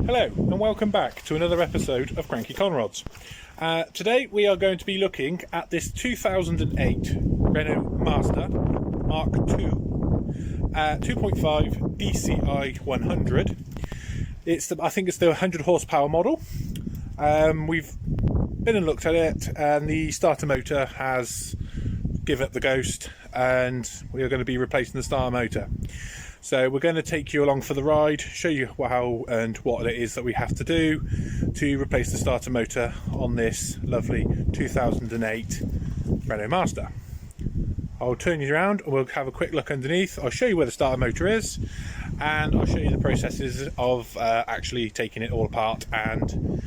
Hello and welcome back to another episode of Cranky Conrods. Today we are going to be looking at this 2008 Renault Master Mark II 2.5 DCI 100. I think it's the 100 horsepower model. We've been and looked at it, and the starter motor has given up the ghost, and we are going to be replacing the starter motor. So we're going to take you along for the ride, show you how and what it is that we have to do to replace the starter motor on this lovely 2008 Renault Master. I'll turn you around and we'll have a quick look underneath. I'll show you where the starter motor is, and I'll show you the processes of actually taking it all apart and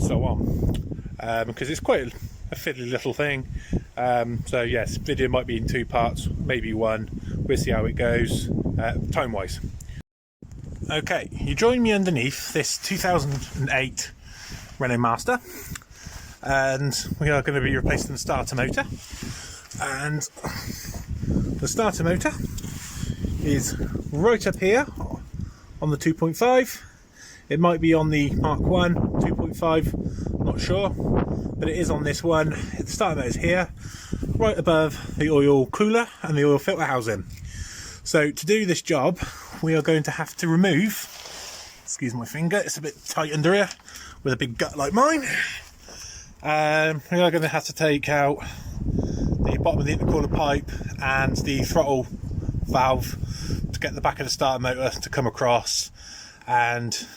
so on, because it's quite a fiddly little thing. So yes, video might be in two parts, maybe one. We'll see how it goes time wise. Okay, you join me underneath this 2008 Renault Master, and we are going to be replacing the starter motor. And the starter motor is right up here on the 2.5. It might be on the Mark 1 2.5, not sure, but it is on this one. The starter motor is here, right above the oil cooler and the oil filter housing. So to do this job, we are going to have to remove, excuse my finger, it's a bit tight under here with a big gut like mine. We are going to have to take out the bottom of the intercooler pipe and the throttle valve to get the back of the starter motor to come across and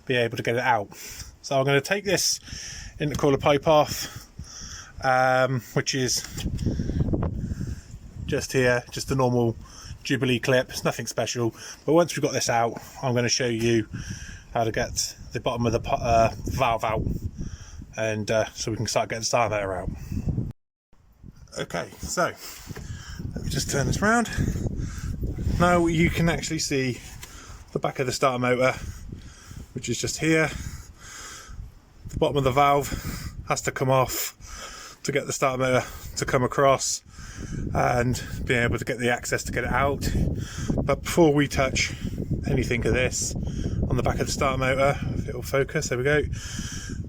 be able to get it out. So I'm going to take this intercooler pipe off, which is just here, just a normal Jubilee clip. It's nothing special, but once we've got this out, I'm going to show you how to get the bottom of the valve out, and so we can start getting the starter motor out. Okay, so let me just turn this around. Now you can actually see the back of the starter motor, which is just here. The bottom of the valve has to come off to get the starter motor to come across and being able to get the access to get it out. But before we touch anything of this on the back of the starter motor, if it will focus, there we go,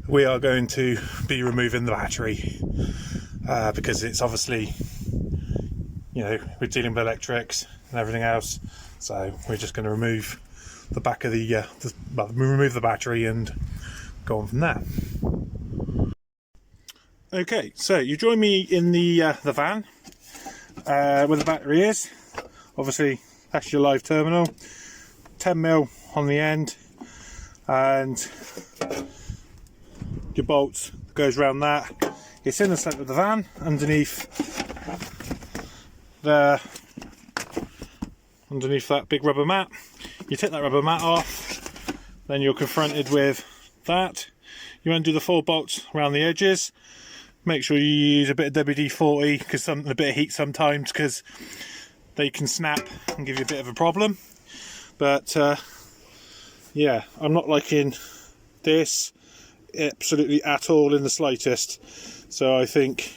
we are going to be removing the battery, because it's obviously, you know, we're dealing with electrics and everything else, so we're just going to remove the back of remove the battery and go on from there. Okay, so you join me in the van where the battery is. Obviously that's your live terminal, 10mm on the end, and your bolts goes around that. It's in the centre of the van, underneath that big rubber mat. You take that rubber mat off, then you're confronted with that. You undo the 4 bolts around the edges. Make sure you use a bit of WD-40, because a bit of heat sometimes, because they can snap and give you a bit of a problem. But yeah, I'm not liking this absolutely at all in the slightest. So I think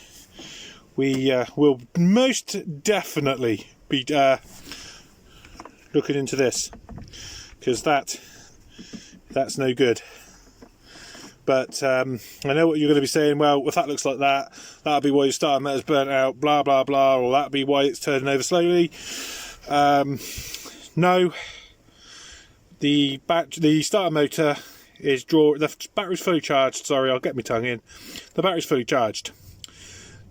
we will most definitely be looking into this, because that's no good. But I know what you're going to be saying. Well, if that looks like that, that'll be why your starter motor's burnt out, blah blah blah, or that'll be why it's turning over slowly. No, the starter motor is the battery's fully charged. Sorry, I'll get my tongue in. The battery's fully charged.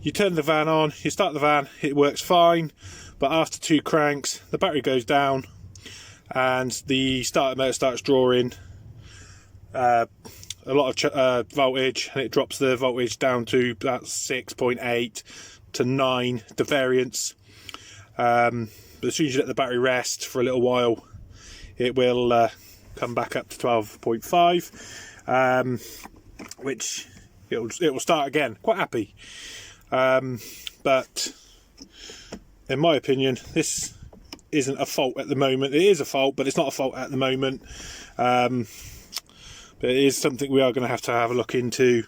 You turn the van on, you start the van, it works fine, but after 2 cranks, the battery goes down, and the starter motor starts drawing a lot of voltage, and it drops the voltage down to about 6.8 to 9, the variance. But as soon as you let the battery rest for a little while, it will come back up to 12.5, which it will start again. Quite happy. But in my opinion, this isn't a fault at the moment. It is a fault, but it's not a fault at the moment. But it is something we are going to have a look into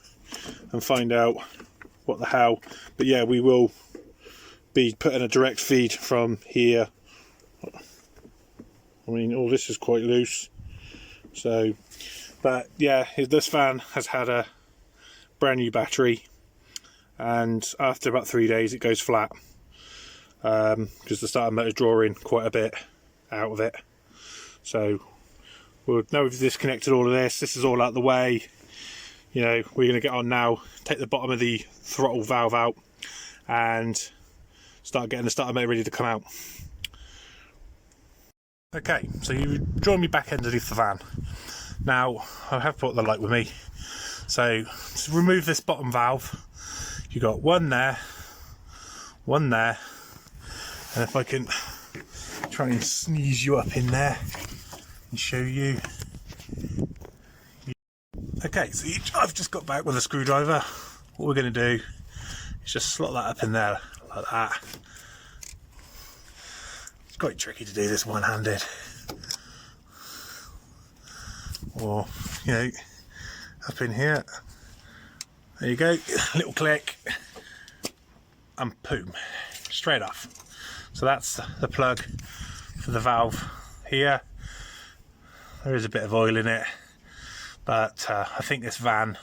and find out what the hell. But yeah, we will be putting a direct feed from here. I mean, all this is quite loose, so But yeah, this van has had a brand new battery, and after about 3 days it goes flat, because the starter motor's drawing quite a bit out of it. So now we've disconnected all of this, this is all out of the way. You know, we're going to get on now, take the bottom of the throttle valve out and start getting the starter motor ready to come out. Okay, so you join me back underneath the van. Now, I have brought the light with me. So, to remove this bottom valve, you got one there, and if I can try and sneeze you up in there and show you. Okay, so I've just got back with a screwdriver. What we're going to do is just slot that up in there like that. It's quite tricky to do this one-handed, or you know, up in here. There you go, little click, and boom, straight off. So that's the plug for the valve here. There is a bit of oil in it, but I think this van,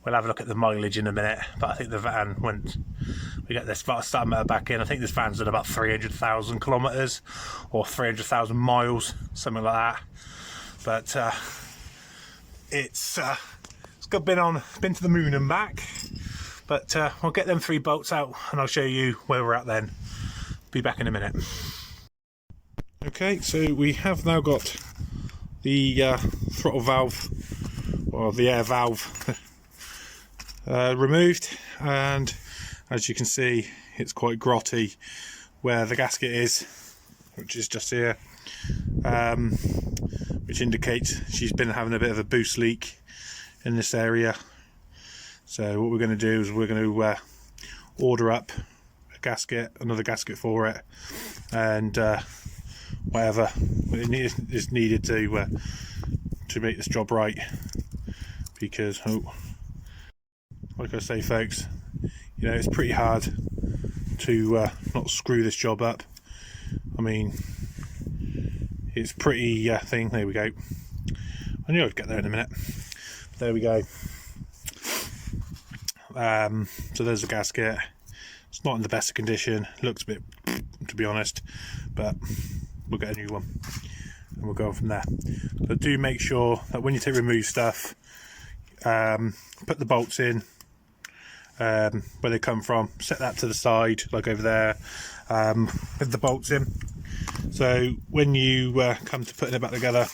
we'll have a look at the mileage in a minute, but I think the van, when we get this starter motor back in, I think this van's done about 300,000 kilometres or 300,000 miles, something like that. But it's been to the moon and back. But I'll get them 3 bolts out and I'll show you where we're at then. Be back in a minute. Okay, so we have now got the throttle valve, or the air valve, removed, and as you can see it's quite grotty where the gasket is, which is just here, which indicates she's been having a bit of a boost leak in this area. So what we're going to do is we're going to order up a gasket, another gasket for it, and whatever is needed to make this job right, because like I say folks, you know, it's pretty hard to not screw this job up. I mean, it's pretty thing. There we go. I knew I'd get there in a minute. There we go. So there's the gasket. It's not in the best of condition, looks a bit, to be honest, but we'll get a new one and we'll go on from there. But do make sure that when you remove stuff, put the bolts in where they come from, set that to the side like over there, with the bolts in, so when you come to putting it back together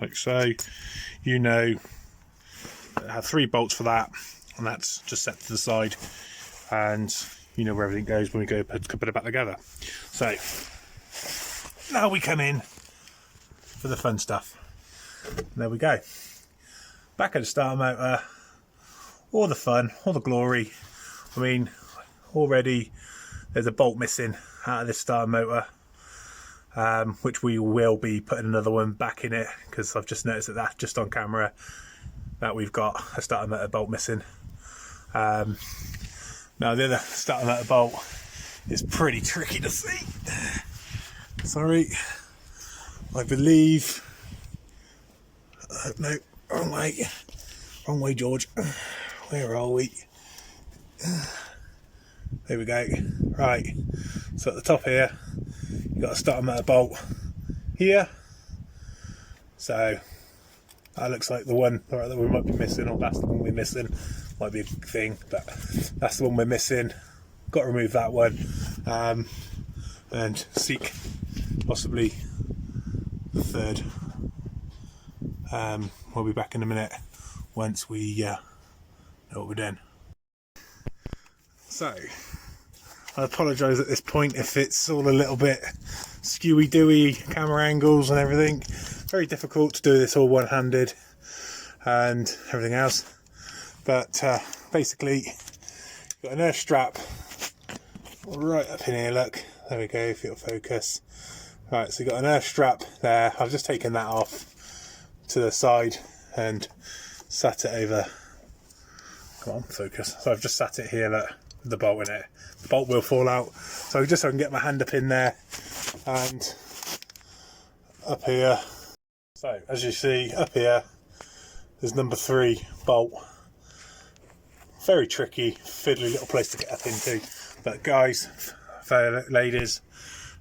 like so, you know, I have 3 bolts for that, and that's just set to the side, and you know where everything goes when we go put it back together. So now we come in for the fun stuff. And there we go, back at the starter motor, all the fun, all the glory. I mean, already there's a bolt missing out of this starter motor, which we will be putting another one back in it, because I've just noticed that just on camera that we've got a starter motor bolt missing. Now the other starter motor bolt is pretty tricky to see. Sorry, I believe, no, wrong way George, where are we? There we go. Right, so at the top here you've got a starter motor bolt here, so that looks like the one that we might be missing, or that's the one we're missing. Might be a big thing, but that's the one we're missing. Got to remove that one, and seek possibly the third. We'll be back in a minute once we know what we're doing. So I apologise at this point if it's all a little bit skewy dewy, camera angles and everything. Very difficult to do this all one-handed and everything else, but basically got an earth strap right up in here. Look, there we go, if it'll focus. Right, so you've got an earth strap there. I've just taken that off to the side and sat it over. Come on, focus. So I've just sat it here, look, with the bolt in it. The bolt will fall out, so just so I can get my hand up in there and up here. So as you see up here, there's number 3 bolt. Very tricky, fiddly little place to get up into. But guys, fair ladies,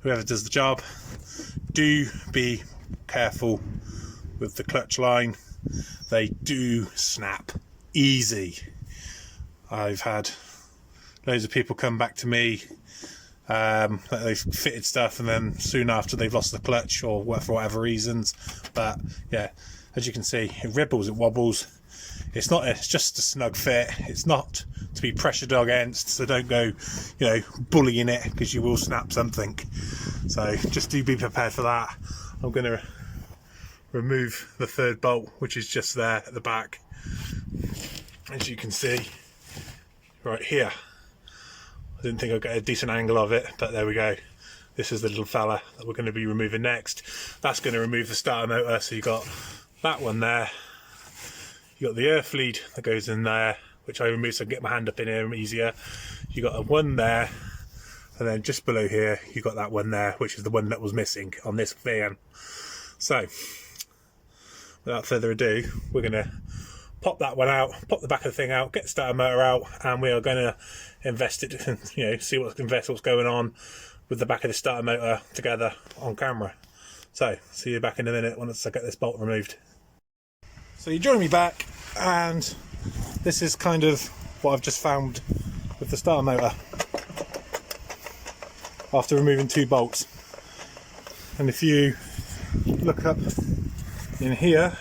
whoever does the job, do be careful with the clutch line. They do snap easy. I've had loads of people come back to me that they've fitted stuff and then soon after they've lost the clutch or for whatever reasons. But yeah, as you can see, it ribbles, it wobbles. It's just a snug fit. It's not to be pressured against, so don't go, you know, bullying it, because you will snap something. So just do be prepared for that. I'm going to remove the 3rd bolt, which is just there at the back. As you can see, right here. I didn't think I'd get a decent angle of it, but there we go. This is the little fella that we're going to be removing next. That's going to remove the starter motor, so you've got that one there. You got the earth lead that goes in there, which I removed so I can get my hand up in here easier. You got a one there, and then just below here you got that one there, which is the one that was missing on this van. So without further ado, we're going to pop that one out, pop the back of the thing out, get the starter motor out, and we are going to invest it, you know, see what's going on with the back of the starter motor together on camera. So see you back in a minute once I get this bolt removed. So you join me back, and this is kind of what I've just found with the starter motor after removing 2 bolts. And if you look up in here,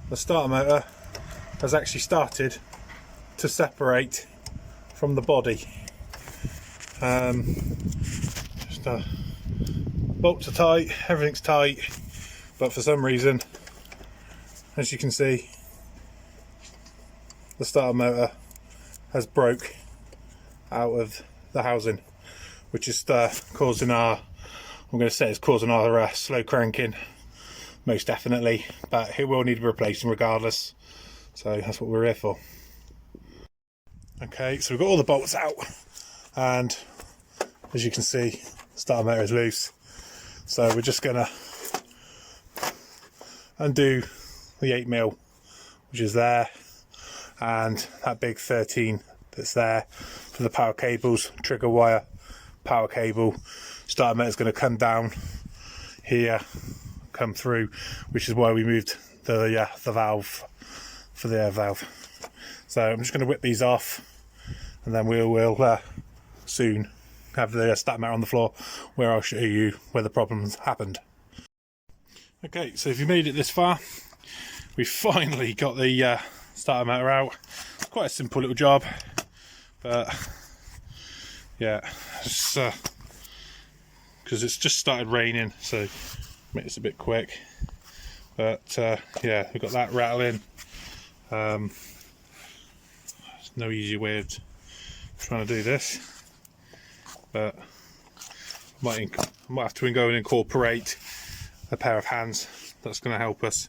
the starter motor has actually started to separate from the body. Bolts are tight, everything's tight, but for some reason, as you can see, the starter motor has broke out of the housing, which is causing our, I'm going to say it's causing our slow cranking, most definitely, but it will need to be replaced regardless, so that's what we're here for. Okay, so we've got all the bolts out, and as you can see, the starter motor is loose, so we're just going to undo the 8mm, which is there, and that big 13 that's there for the power cables, trigger wire, power cable. Starter motor is going to come down here, come through, which is why we moved the valve for the air valve. So I'm just going to whip these off, and then we will soon have the starter motor on the floor, where I'll show you where the problems happened. Okay, so if you made it this far, we finally got the starter motor out. It's quite a simple little job, but yeah, it's because it's just started raining, so make this a bit quick. But yeah, we've got that rattling. There's no easy way of trying to do this, but I might have to go and incorporate a pair of hands. That's going to help us.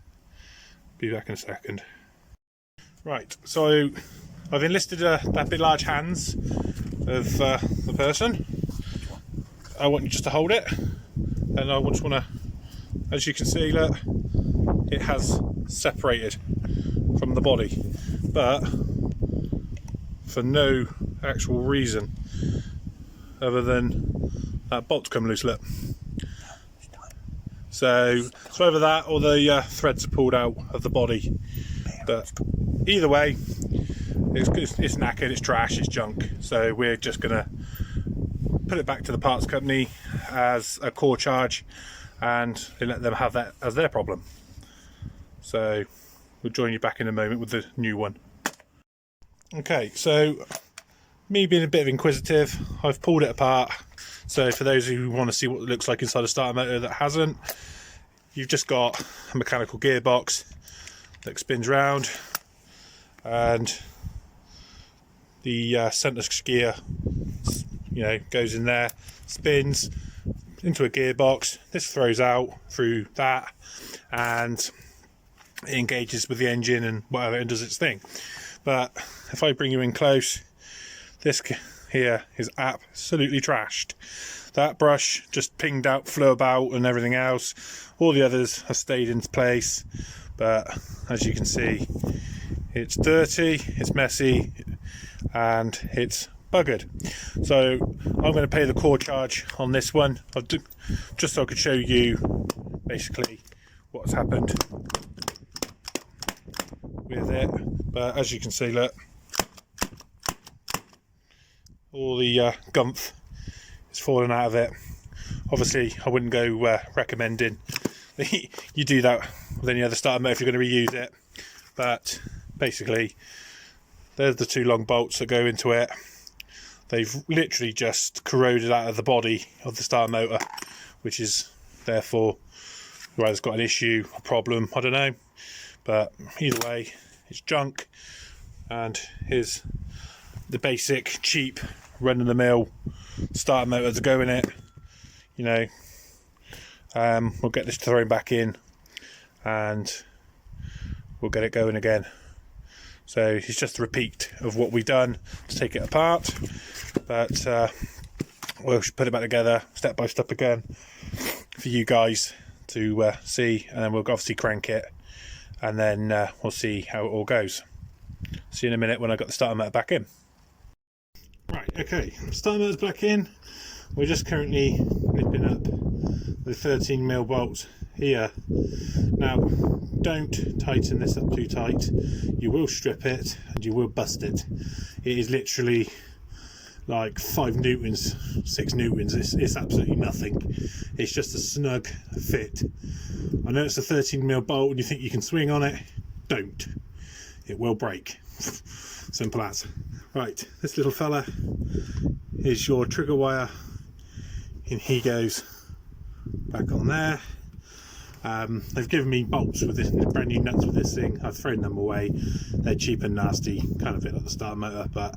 Be back in a second. Right, so I've enlisted that big large hands of the person. I want you just to hold it, and I just want to, as you can see, look, it has separated from the body, but for no actual reason other than that bolt's come loose, look. So either that or the threads are pulled out of the body. But either way, it's knackered, it's trash, it's junk. So we're just going to put it back to the parts company as a core charge, and let them have that as their problem. So we'll join you back in a moment with the new one. Okay, so me being a bit of inquisitive, I've pulled it apart. So for those who want to see what it looks like inside a starter motor that hasn't, you've just got a mechanical gearbox that spins round, and the centre gear, you know, goes in there, spins into a gearbox. This throws out through that, and it engages with the engine and whatever, and does its thing. But if I bring you in close, this here is absolutely trashed. That brush just pinged out, flew about and everything else. All the others have stayed in place, but as you can see, it's dirty, it's messy, and it's buggered. So I'm going to pay the core charge on this one, just so I could show you basically what's happened with it. But as you can see, look, all the gumph is falling out of it. Obviously I wouldn't go recommending that you do that with any other starter motor if you're going to reuse it, but basically there's the two long bolts that go into it. They've literally just corroded out of the body of the starter motor, which is therefore either it's got an issue, a problem, I don't know, but either way it's junk. And here's the basic cheap run-of-the-mill starter motor to go in it. You know, we'll get this thrown back in and we'll get it going again. So it's just a repeat of what we've done to take it apart, but we'll put it back together step by step again for you guys to see, and then we'll obviously crank it, and then we'll see how it all goes. See you in a minute when I got the starter motor back in. Right, okay, starter motor's back in. We're just currently nipping up the 13mm bolts here. Now, don't tighten this up too tight. You will strip it and you will bust it. It is literally like 5 newtons, 6 newtons. It's absolutely nothing. It's just a snug fit. I know it's a 13mm bolt and you think you can swing on it. Don't. It will break. Simple as. Right, this little fella is your trigger wire, and he goes back on there. They've given me bolts with this, brand new nuts with this thing. I've thrown them away. They're cheap and nasty, kind of a bit like the starter motor, but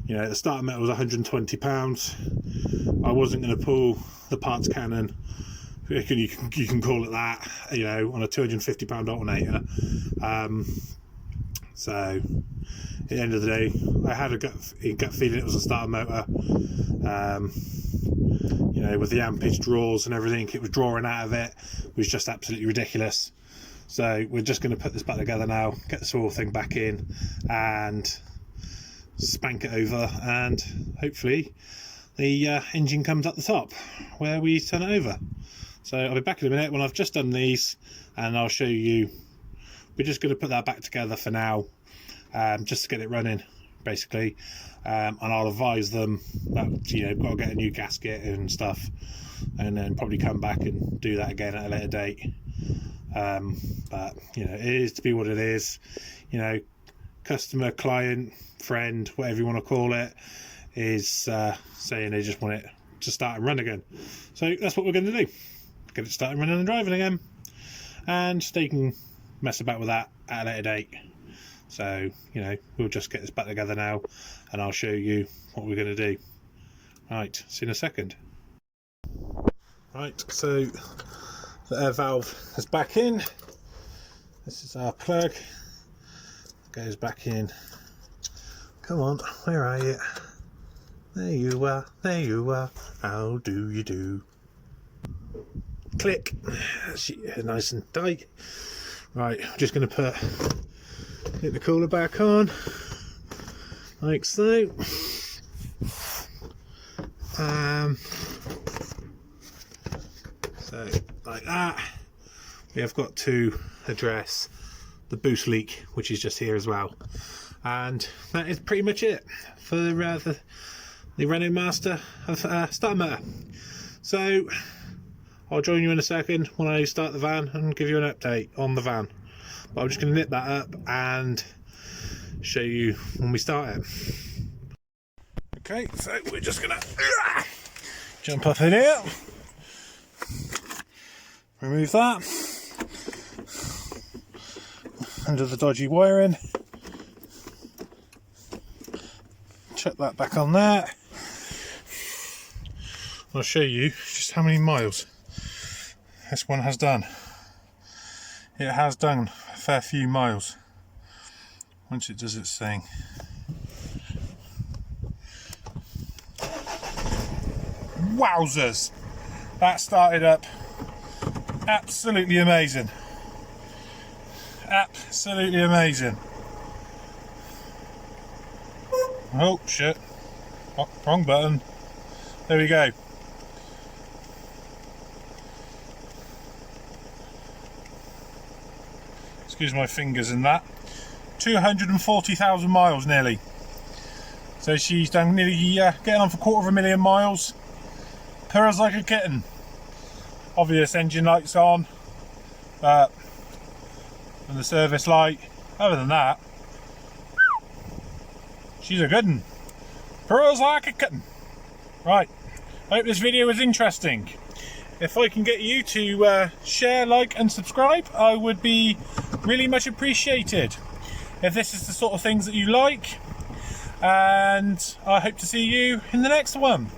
you know, the starter motor was £120. I wasn't going to pull the parts cannon, you can call it that, you know, on a £250 alternator. So at the end of the day, I had a gut feeling it was a starter motor. You know, with the ampage draws and everything it was drawing out of it was just absolutely ridiculous. So we're just going to put this back together now, get this whole thing back in and spank it over, and hopefully the engine comes up the top where we turn it over. So I'll be back in a minute when I've just done these, and I'll show you. We're just going to put that back together for now, just to get it running basically, and I'll advise them that, you know, got to get a new gasket and stuff, and then probably come back and do that again at a later date. But you know, it is to be what it is. You know, customer, client, friend, whatever you want to call it, is saying they just want it to start and run again. So that's what we're going to do, get it started running and driving again, and they can mess about with that at a later date. So, you know, we'll just get this back together now, and I'll show you what we're going to do. Right, see you in a second. Right, so the air valve is back in. This is our plug. Goes back in. Come on, where are you? There you are, there you are. How do you do? Click. That's nice and tight. Right, I'm just going to hit the cooler back on, like so. So like that. We have got to address the boost leak, which is just here as well, and that is pretty much it for the Renault Master of starter motor. So I'll join you in a second when I start the van and give you an update on the van. But I'm just going to nip that up and show you when we start it. Okay, so we're just going to jump up in here, remove that, under the dodgy wiring, chuck that back on there. I'll show you just how many miles this one has done. It has done a fair few miles once it does its thing. Wowzers! That started up absolutely amazing. Absolutely amazing. Oh shit. Oh, wrong button. There we go. Excuse my fingers in that. 240,000 miles nearly. So she's done nearly getting on for 250,000 miles. Purrs like a kitten. Obvious engine lights on, and the service light. Other than that, she's a good one. Purrs like a kitten. Right, I hope this video was interesting. If I can get you to share, like and subscribe, I would be really much appreciated. If this is the sort of things that you like, and I hope to see you in the next one.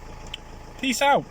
Peace out.